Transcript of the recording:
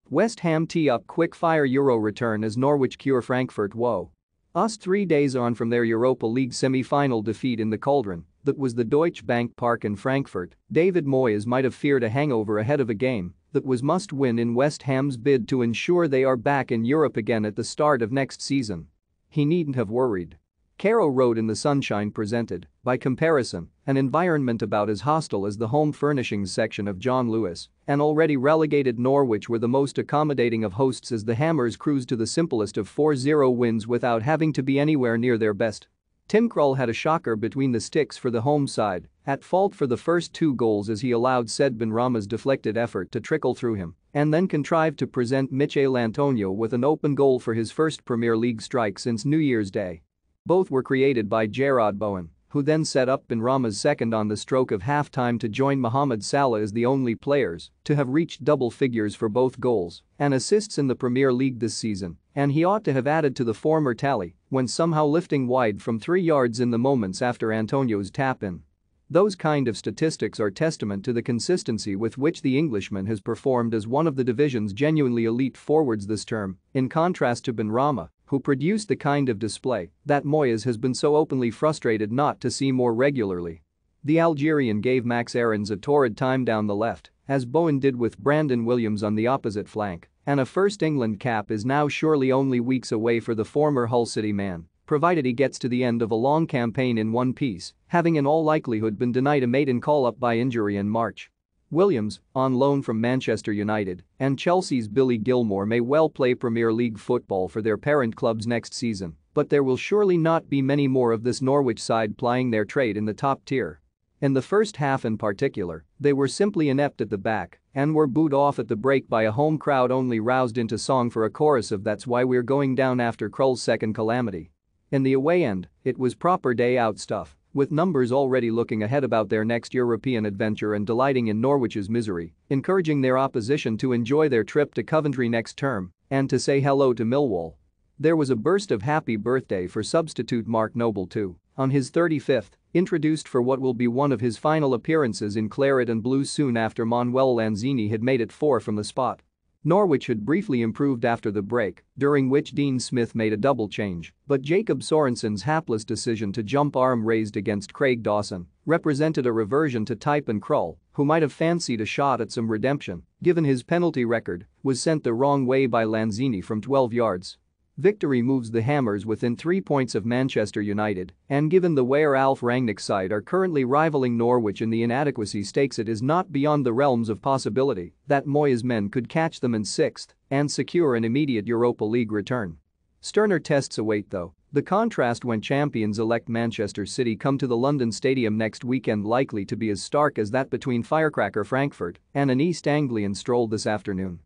West Ham tee up quick-fire Euro return as Norwich cure Frankfurt woe. Us 3 days on from their Europa League semi-final defeat in the Cauldron, that was the Deutsche Bank Park in Frankfurt, David Moyes might have feared a hangover ahead of a game that was must-win in West Ham's bid to ensure they are back in Europe again at the start of next season. He needn't have worried. Carrow wrote in The Sunshine presented, by comparison, an environment about as hostile as the home furnishings section of John Lewis, and already relegated Norwich were the most accommodating of hosts as the Hammers cruised to the simplest of 4-0 wins without having to be anywhere near their best. Tim Krul had a shocker between the sticks for the home side, at fault for the first 2 goals as he allowed Said Benrahma's deflected effort to trickle through him, and then contrived to present Michail Antonio with an open goal for his first Premier League strike since New Year's Day. Both were created by Jarrod Bowen, who then set up Benrahma's second on the stroke of half-time to join Mohamed Salah as the only players to have reached double figures for both goals and assists in the Premier League this season, and he ought to have added to the former tally when somehow lifting wide from 3 yards in the moments after Antonio's tap-in. Those kind of statistics are testament to the consistency with which the Englishman has performed as one of the division's genuinely elite forwards this term, in contrast to Benrahma, who produced the kind of display that Moyes has been so openly frustrated not to see more regularly. The Algerian gave Max Aarons a torrid time down the left, as Bowen did with Brandon Williams on the opposite flank, and a first England cap is now surely only weeks away for the former Hull City man, provided he gets to the end of a long campaign in one piece, having in all likelihood been denied a maiden call-up by injury in March. Williams, on loan from Manchester United, and Chelsea's Billy Gilmour may well play Premier League football for their parent clubs next season, but there will surely not be many more of this Norwich side plying their trade in the top tier. In the first half in particular, they were simply inept at the back and were booed off at the break by a home crowd only roused into song for a chorus of "That's Why We're Going Down" after Krul's second calamity. In the away end, it was proper day-out stuff, with numbers already looking ahead about their next European adventure and delighting in Norwich's misery, encouraging their opposition to enjoy their trip to Coventry next term and to say hello to Millwall. There was a burst of happy birthday for substitute Mark Noble too, on his 35th, introduced for what will be one of his final appearances in claret and blue soon after Manuel Lanzini had made it 4 from the spot. Norwich had briefly improved after the break, during which Dean Smith made a double change, but Jacob Sorensen's hapless decision to jump arm raised against Craig Dawson represented a reversion to type, and Krul, who might have fancied a shot at some redemption, given his penalty record, was sent the wrong way by Lanzini from 12 yards. Victory moves the Hammers within 3 points of Manchester United, and given the way Alf Rangnick's side are currently rivaling Norwich in the inadequacy stakes, it is not beyond the realms of possibility that Moyes' men could catch them in 6th and secure an immediate Europa League return. Sterner tests await though. The contrast when champions-elect Manchester City come to the London Stadium next weekend likely to be as stark as that between firecracker Frankfurt and an East Anglian stroll this afternoon.